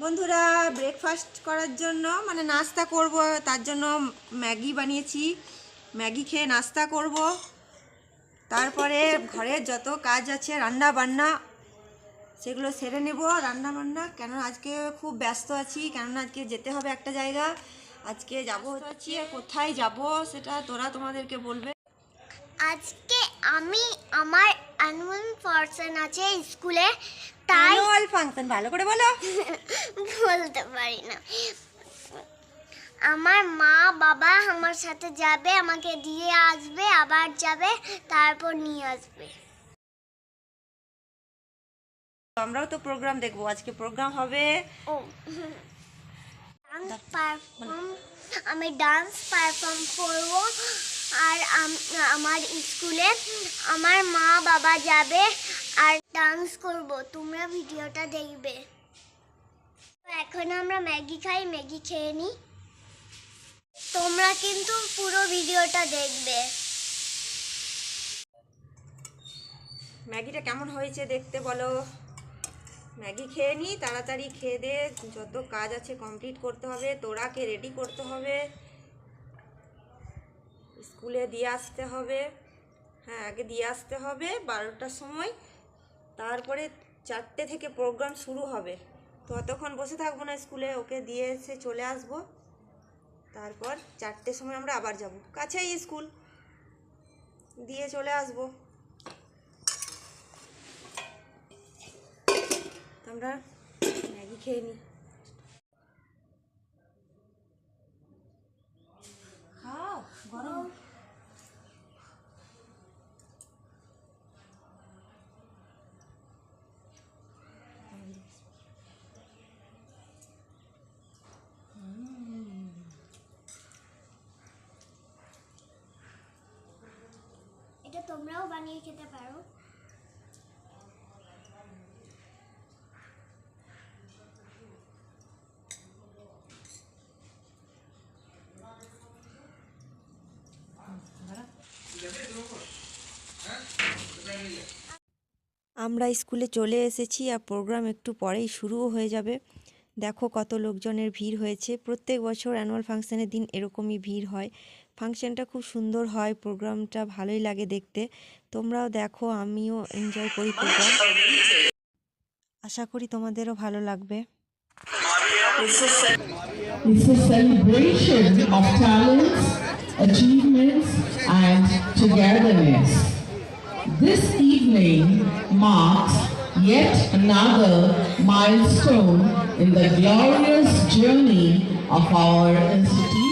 বন্ধুরা ব্রেকফাস্ট করার জন্য মানে নাস্তা করব, তার জন্য ম্যাগি বানিয়েছি। ম্যাগি খেয়ে নাস্তা করব, তারপরে ঘরের যত কাজ আছে রান্না বান্না সেগুলো সেরে নেব। রান্না বান্না কেন আজকে খুব ব্যস্ত আছি, কেননা আজকে যেতে হবে একটা জায়গা। আজকে যাব হচ্ছে, কোথায় যাব সেটা তোমাদেরকে বলবে। আজকে আমি আমার অ্যানুয়াল ফাংশন আছে স্কুলে, তাই অ্যানুয়াল ফাংশন ভালো করে বলো। বলতে পারি না। আমার মা বাবা আমার সাথে যাবে, আমাকে দিয়ে আসবে, আবার যাবে, তারপর নিয়ে আসবে। আমরাও তো প্রোগ্রাম দেখবো, আজকে প্রোগ্রাম হবে। ও আমি ডান্স পারফর্ম করব। আর আমার স্কুলে আমার মা বাবা যাবে আর ডান্স করব, তোমরা ভিডিওটা দেখবে। এখন আমরা ম্যাগি খাই, ম্যাগি খেয়ে নিই। তোমরা কিন্তু পুরো ভিডিওটা দেখবে। ম্যাগিটা কেমন হয়েছে দেখতে বলো। ম্যাগি খেয়ে নিই, তাড়াতাড়ি খেয়ে দে, যত কাজ আছে কমপ্লিট করতে হবে। তোরাকে রেডি করতে হবে, স্কুলে দিয়ে আসতে হবে। হ্যাঁ, আগে দিয়ে আসতে হবে 12টার সময়, তারপরে 4টে থেকে প্রোগ্রাম শুরু হবে। তো ততক্ষণ বসে থাকবো না স্কুলে, ওকে দিয়ে এসে চলে আসবো। তারপর 4টের সময় আমরা আবার যাব, কাছেই স্কুল, দিয়ে চলে আসবো। আমরা ম্যাগি খেয়ে নিই। খাও গরম। এটা তোমরাও বানিয়ে খেতে পারো। আমরা স্কুলে চলে এসেছি আর প্রোগ্রাম একটু পরেই শুরুও হয়ে যাবে। দেখো কত লোকজনের ভিড় হয়েছে। প্রত্যেক বছর অ্যানুয়াল ফাংশনের দিন এরকমই ভিড় হয়। ফাংশনটা খুব সুন্দর হয়, প্রোগ্রামটা ভালোই লাগে দেখতে। তোমরাও দেখো, আমিও এনজয় করি প্রোগ্রাম। আশা করি তোমাদেরও ভালো লাগবে। It's a celebration of talents, achievements, and togetherness. This evening marks yet another milestone in the glorious journey of our institution.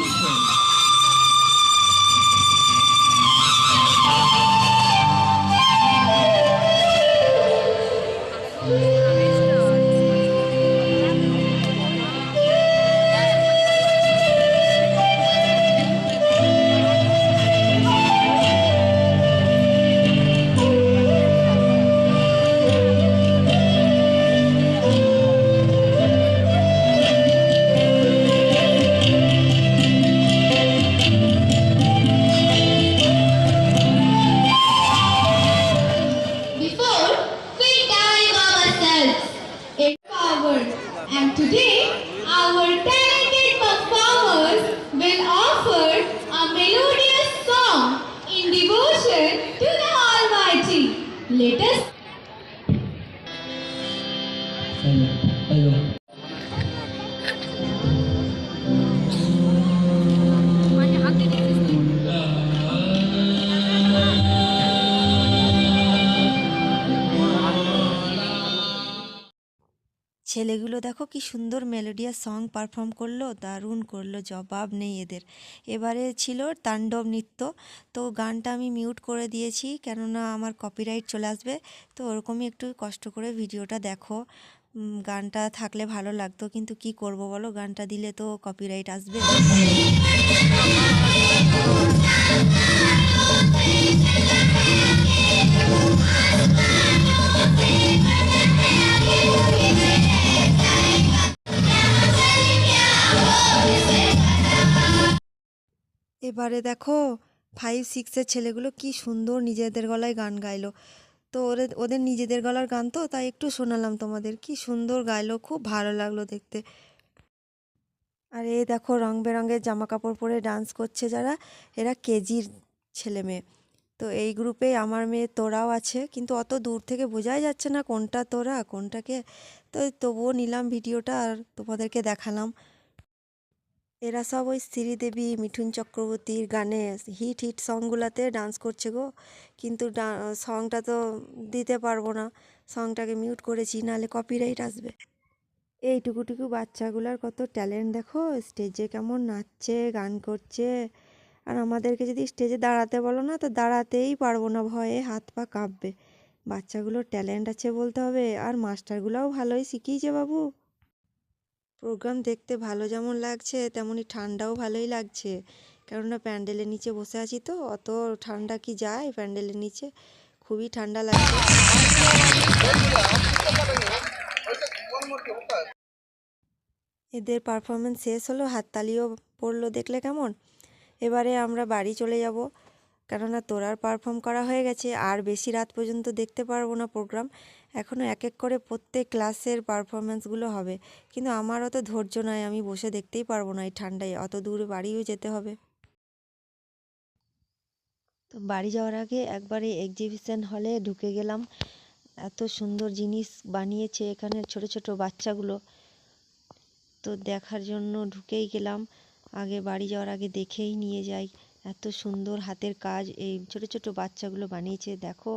And today, our talented performers will offer a melodious song in devotion to the Almighty. Let us Hello. ছেলেগুলো দেখো কি সুন্দর melodious song perform করলো, দারুণ করলো, জবাব নেই এদের। এবারে ছিল তাণ্ডব নৃত্য। তো গানটা আমি মিউট করে দিয়েছি, কেননা আমার কপিরাইট চলে আসবে। তো ওরকমই একটু কষ্ট করে ভিডিওটা দেখো। গানটা থাকলে ভালো লাগতো, কিন্তু কি করব বলো, গানটা দিলে তো কপিরাইট আসবে। এবারে দেখো 5, 6-এর ছেলেগুলো কি সুন্দর নিজেদের গলায় গান গাইলো। তো ওদের ওদের নিজেদের গলার গান তো, তাই একটু শোনালাম তোমাদের। কি সুন্দর গাইলো, খুব ভালো লাগলো দেখতে। আর এই দেখো রং বেরঙের জামা কাপড় পরে ডান্স করছে যারা, এরা কেজির ছেলে মেয়ে। তো এই গ্রুপে আমার মেয়ে তোরাও আছে, কিন্তু অত দূর থেকে বোঝাই যাচ্ছে না কোনটা তোরা কোনটাকে। তো তবুও নিলাম ভিডিওটা আর তোমাদেরকে দেখালাম। এরা সব ওই শ্রীদেবী মিঠুন চক্রবর্তীর গানে হিট হিট সংগুলাতে ডান্স করছে গো। কিন্তু সংটা তো দিতে পারবো না, সংটাকে মিউট করেছি, নাহলে কপিরাইট আসবে। এইটুকুটুকু বাচ্চাগুলার কত ট্যালেন্ট দেখো, স্টেজে কেমন নাচছে গান করছে। আর আমাদেরকে যদি স্টেজে দাঁড়াতে বলো না, তো দাঁড়াতেই পারবো না, ভয়ে হাত পা কাঁপবে। বাচ্চাগুলোর ট্যালেন্ট আছে বলতে হবে, আর মাস্টারগুলোও ভালোই শিখিয়েছে বাবু। প্রোগ্রাম দেখতে ভালো যেমন লাগছে, তেমনই ঠান্ডাও ভালোই লাগছে, কেননা প্যান্ডেলের নিচে বসে আছি তো, অত ঠান্ডা কি যায় প্যান্ডেলের নিচে, খুবই ঠান্ডা লাগছে। এদের পারফরমেন্স শেষ হলো, হাততালিও পড়লো, দেখলে কেমন। এবারে আমরা বাড়ি চলে যাব, কেননা তোরার পারফর্ম করা হয়ে গেছে, আর বেশি রাত পর্যন্ত দেখতে পারবো না প্রোগ্রাম। এখনও এক এক করে প্রত্যেক ক্লাসের পারফরমেন্সগুলো হবে, কিন্তু আমার অত ধৈর্য নয়, আমি বসে দেখতেই পারবো না এই ঠান্ডায়, অত দূরে বাড়িও যেতে হবে। তো বাড়ি যাওয়ার আগে একবারে এক্সিবিশন হলে ঢুকে গেলাম। এত সুন্দর জিনিস বানিয়েছে এখানে ছোট ছোট বাচ্চাগুলো, তো দেখার জন্য ঢুকেই গেলাম। আগে বাড়ি যাওয়ার আগে দেখেই নিয়ে যাই, এত সুন্দর হাতের কাজ এই ছোট ছোট বাচ্চাগুলো বানিয়েছে। দেখো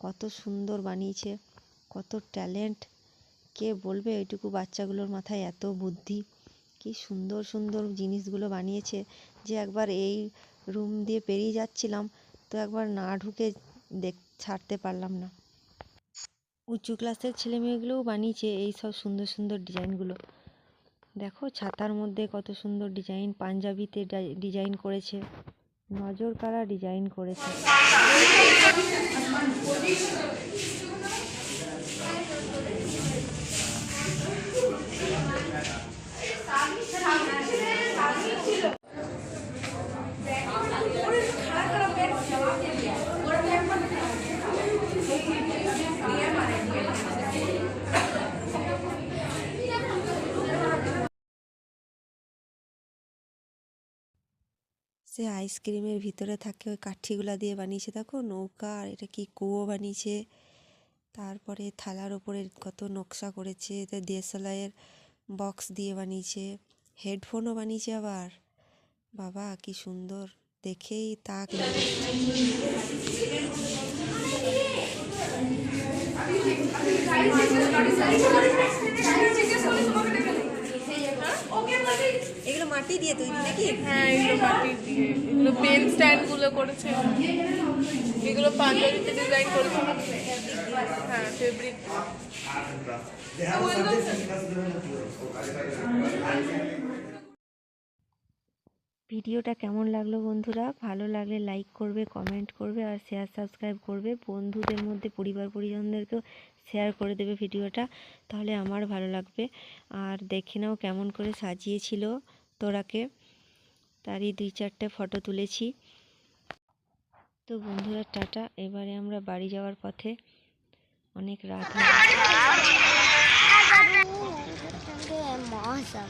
কত সুন্দর বানিয়েছে, কত ট্যালেন্ট, কে বলবে ওইটুকু বাচ্চাগুলোর মাথায় এত বুদ্ধি। কি সুন্দর সুন্দর জিনিসগুলো বানিয়েছে, যে একবার এই রুম দিয়ে পেরিয়ে যাচ্ছিলাম, তো একবার না ঢুকে ছাড়তে পারলাম না। উঁচু ক্লাসের ছেলে মেয়েগুলোও বানিয়েছে এই সব সুন্দর সুন্দর ডিজাইনগুলো। দেখো ছাতার মধ্যে কত সুন্দর ডিজাইন, পাঞ্জাবিতে ডিজাইন করেছে, নজর কাড়া ডিজাইন করেছে। সে আইসক্রিমের ভিতরে থাকে ওই কাঠিগুলা দিয়ে বানিয়েছে, দেখো নৌকা, আর এটা কি কুয়ো বানিয়েছে। তারপরে থালার ওপরে কত নকশা করেছে, এটা DSLR বক্স দিয়ে বানিয়েছে, হেডফোনও বানিয়েছে আবার। বাবা কি সুন্দর, দেখেই তাক লাগে। এগুলো মাটি দিয়ে তৈরি নাকি? হ্যাঁ, এগুলো মাটি দিয়ে, এগুলো পেন স্ট্যান্ড গুলো করেছে, এগুলো পাঞ্জাবিতে ডিজাইন করেছে। হ্যাঁ, ফেব্রিক। ভিডিওটা কেমন লাগলো বন্ধুরা? ভালো লাগলে লাইক করবে, কমেন্ট করবে, আর শেয়ার সাবস্ক্রাইব করবে। বন্ধুদের মধ্যে পরিবার পরিজনদেরকেও শেয়ার করে দেবে ভিডিওটা, তাহলে আমার ভালো লাগবে। আর দেখে নাও কেমন করে সাজিয়েছিল তোরাকে, তারই 2-4টে ফটো তুলেছি। তো বন্ধুরা টাটা, এবারে আমরা বাড়ি যাওয়ার পথে, অনেক রাত হয়ে গেছে। মজা